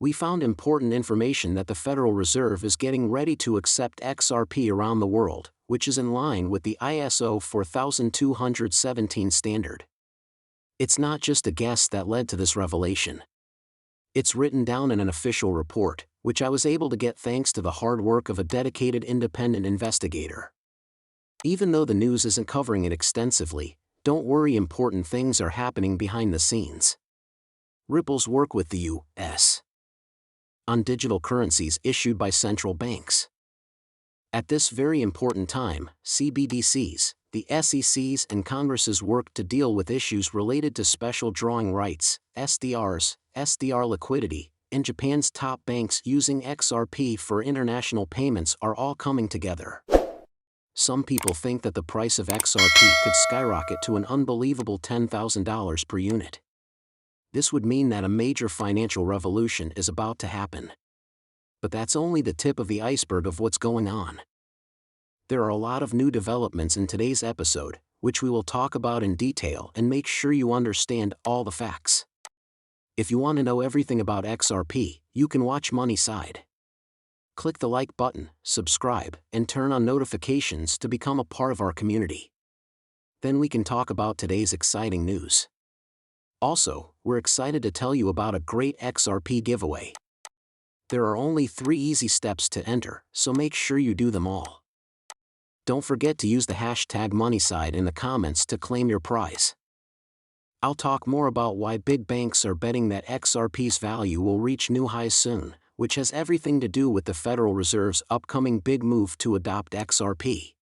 We found important information that the Federal Reserve is getting ready to accept XRP around the world, which is in line with the ISO 4217 standard. It's not just a guess that led to this revelation. It's written down in an official report, which I was able to get thanks to the hard work of a dedicated independent investigator. Even though the news isn't covering it extensively, don't worry, important things are happening behind the scenes. Ripple's work with the U.S. on digital currencies issued by central banks. At this very important time, CBDCs, the SEC's and Congress's work to deal with issues related to special drawing rights, SDRs, SDR liquidity, and Japan's top banks using XRP for international payments are all coming together. Some people think that the price of XRP could skyrocket to an unbelievable $10,000 per unit. This would mean that a major financial revolution is about to happen. But that's only the tip of the iceberg of what's going on. There are a lot of new developments in today's episode, which we will talk about in detail and make sure you understand all the facts. If you want to know everything about XRP, you can watch Money Side. Click the like button, subscribe, and turn on notifications to become a part of our community. Then we can talk about today's exciting news. Also, we're excited to tell you about a great XRP giveaway. There are only 3 easy steps to enter, so make sure you do them all. Don't forget to use the hashtag MoneySide in the comments to claim your prize. I'll talk more about why big banks are betting that XRP's value will reach new highs soon, which has everything to do with the Federal Reserve's upcoming big move to adopt XRP.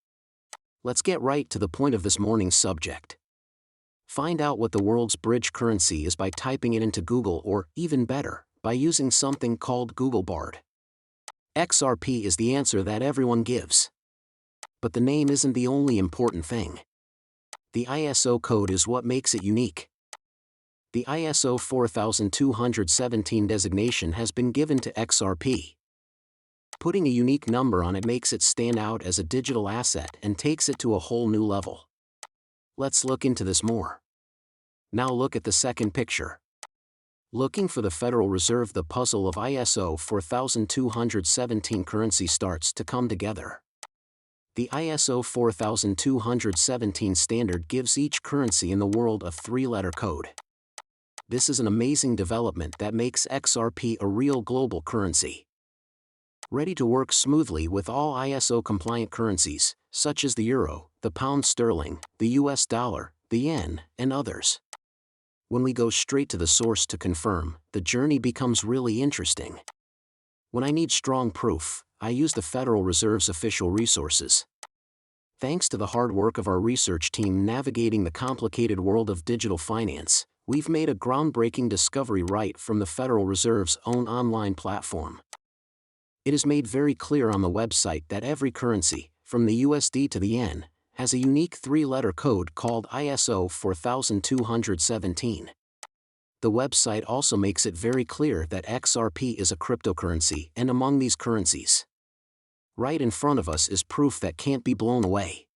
Let's get right to the point of this morning's subject. Find out what the world's bridge currency is by typing it into Google, or, even better, by using something called Google Bard. XRP is the answer that everyone gives. But the name isn't the only important thing. The ISO code is what makes it unique. The ISO 4217 designation has been given to XRP. Putting a unique number on it makes it stand out as a digital asset and takes it to a whole new level. Let's look into this more. Now look at the second picture. Looking for the Federal Reserve, the puzzle of ISO 4217 currency starts to come together. The ISO 4217 standard gives each currency in the world a 3-letter code. This is an amazing development that makes XRP a real global currency. Ready to work smoothly with all ISO-compliant currencies, such as the euro, the pound sterling, the US dollar, the yen, and others. When we go straight to the source to confirm, the journey becomes really interesting. When I need strong proof, I use the Federal Reserve's official resources. Thanks to the hard work of our research team navigating the complicated world of digital finance, we've made a groundbreaking discovery right from the Federal Reserve's own online platform. It is made very clear on the website that every currency, from the USD to the yen, has a unique 3-letter code called ISO 4217. The website also makes it very clear that XRP is a cryptocurrency, and among these currencies, right in front of us is proof that can't be blown away.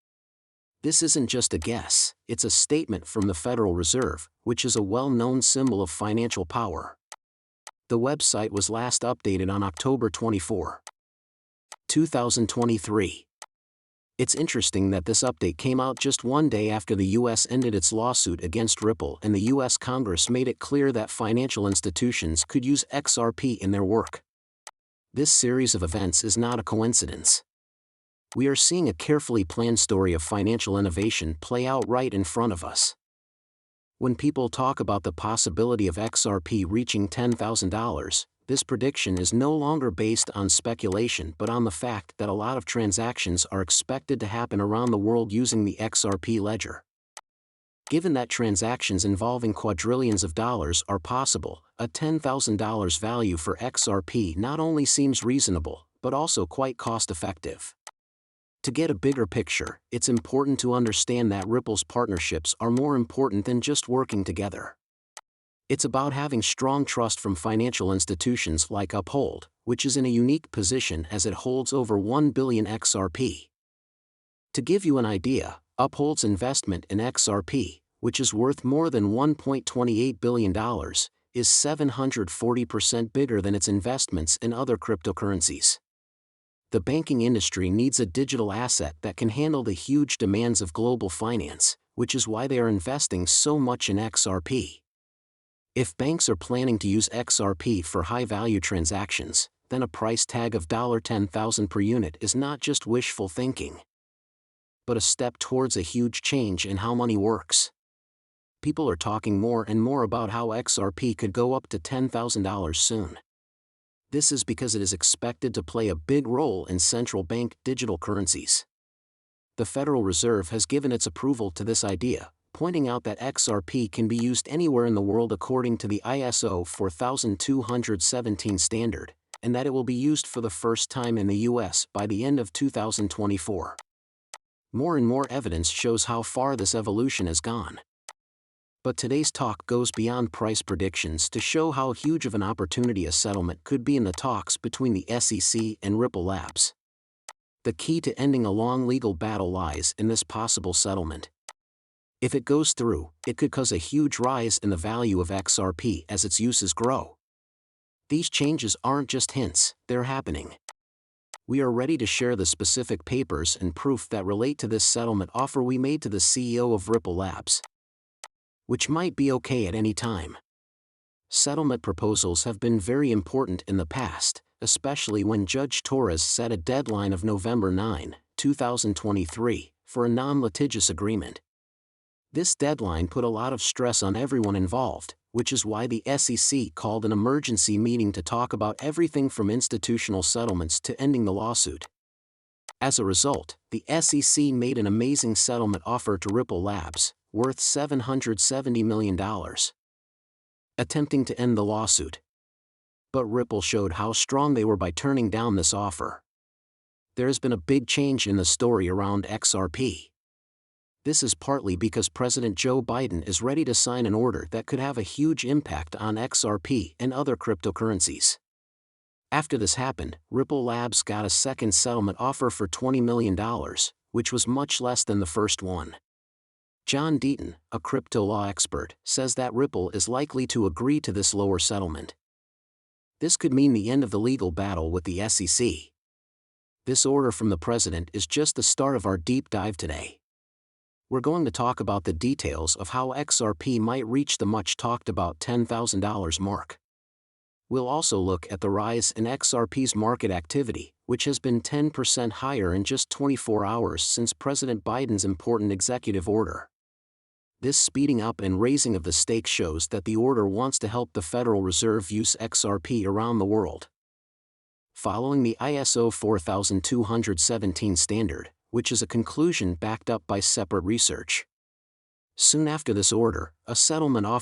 This isn't just a guess, it's a statement from the Federal Reserve, which is a well-known symbol of financial power. The website was last updated on October 24, 2023. It's interesting that this update came out just one day after the US ended its lawsuit against Ripple and the US Congress made it clear that financial institutions could use XRP in their work. This series of events is not a coincidence. We are seeing a carefully planned story of financial innovation play out right in front of us. When people talk about the possibility of XRP reaching $10,000, this prediction is no longer based on speculation but on the fact that a lot of transactions are expected to happen around the world using the XRP ledger. Given that transactions involving quadrillions of dollars are possible, a $10,000 value for XRP not only seems reasonable, but also quite cost-effective. To get a bigger picture, it's important to understand that Ripple's partnerships are more important than just working together. It's about having strong trust from financial institutions like Uphold, which is in a unique position as it holds over 1 billion XRP. To give you an idea, Uphold's investment in XRP, which is worth more than $1.28 billion, is 740% bigger than its investments in other cryptocurrencies. The banking industry needs a digital asset that can handle the huge demands of global finance, which is why they are investing so much in XRP. If banks are planning to use XRP for high-value transactions, then a price tag of $10,000 per unit is not just wishful thinking, but a step towards a huge change in how money works. People are talking more and more about how XRP could go up to $10,000 soon. This is because it is expected to play a big role in central bank digital currencies. The Federal Reserve has given its approval to this idea, pointing out that XRP can be used anywhere in the world according to the ISO 4217 standard, and that it will be used for the first time in the US by the end of 2024. More and more evidence shows how far this evolution has gone. But today's talk goes beyond price predictions to show how huge of an opportunity a settlement could be in the talks between the SEC and Ripple Labs. The key to ending a long legal battle lies in this possible settlement. If it goes through, it could cause a huge rise in the value of XRP as its uses grow. These changes aren't just hints, they're happening. We are ready to share the specific papers and proof that relate to this settlement offer we made to the CEO of Ripple Labs, which might be okay at any time. Settlement proposals have been very important in the past, especially when Judge Torres set a deadline of November 9, 2023, for a non-litigious agreement. This deadline put a lot of stress on everyone involved, which is why the SEC called an emergency meeting to talk about everything from institutional settlements to ending the lawsuit. As a result, the SEC made an amazing settlement offer to Ripple Labs, worth $770 million, attempting to end the lawsuit. But Ripple showed how strong they were by turning down this offer. There has been a big change in the story around XRP. This is partly because President Joe Biden is ready to sign an order that could have a huge impact on XRP and other cryptocurrencies. After this happened, Ripple Labs got a second settlement offer for $20 million, which was much less than the first one. John Deaton, a crypto law expert, says that Ripple is likely to agree to this lower settlement. This could mean the end of the legal battle with the SEC. This order from the president is just the start of our deep dive today. We're going to talk about the details of how XRP might reach the much talked about $10,000 mark. We'll also look at the rise in XRP's market activity, which has been 10% higher in just 24 hours since President Biden's important executive order. This speeding up and raising of the stakes shows that the order wants to help the Federal Reserve use XRP around the world. Following the ISO 4217 standard, which is a conclusion backed up by separate research. Soon after this order, a settlement offer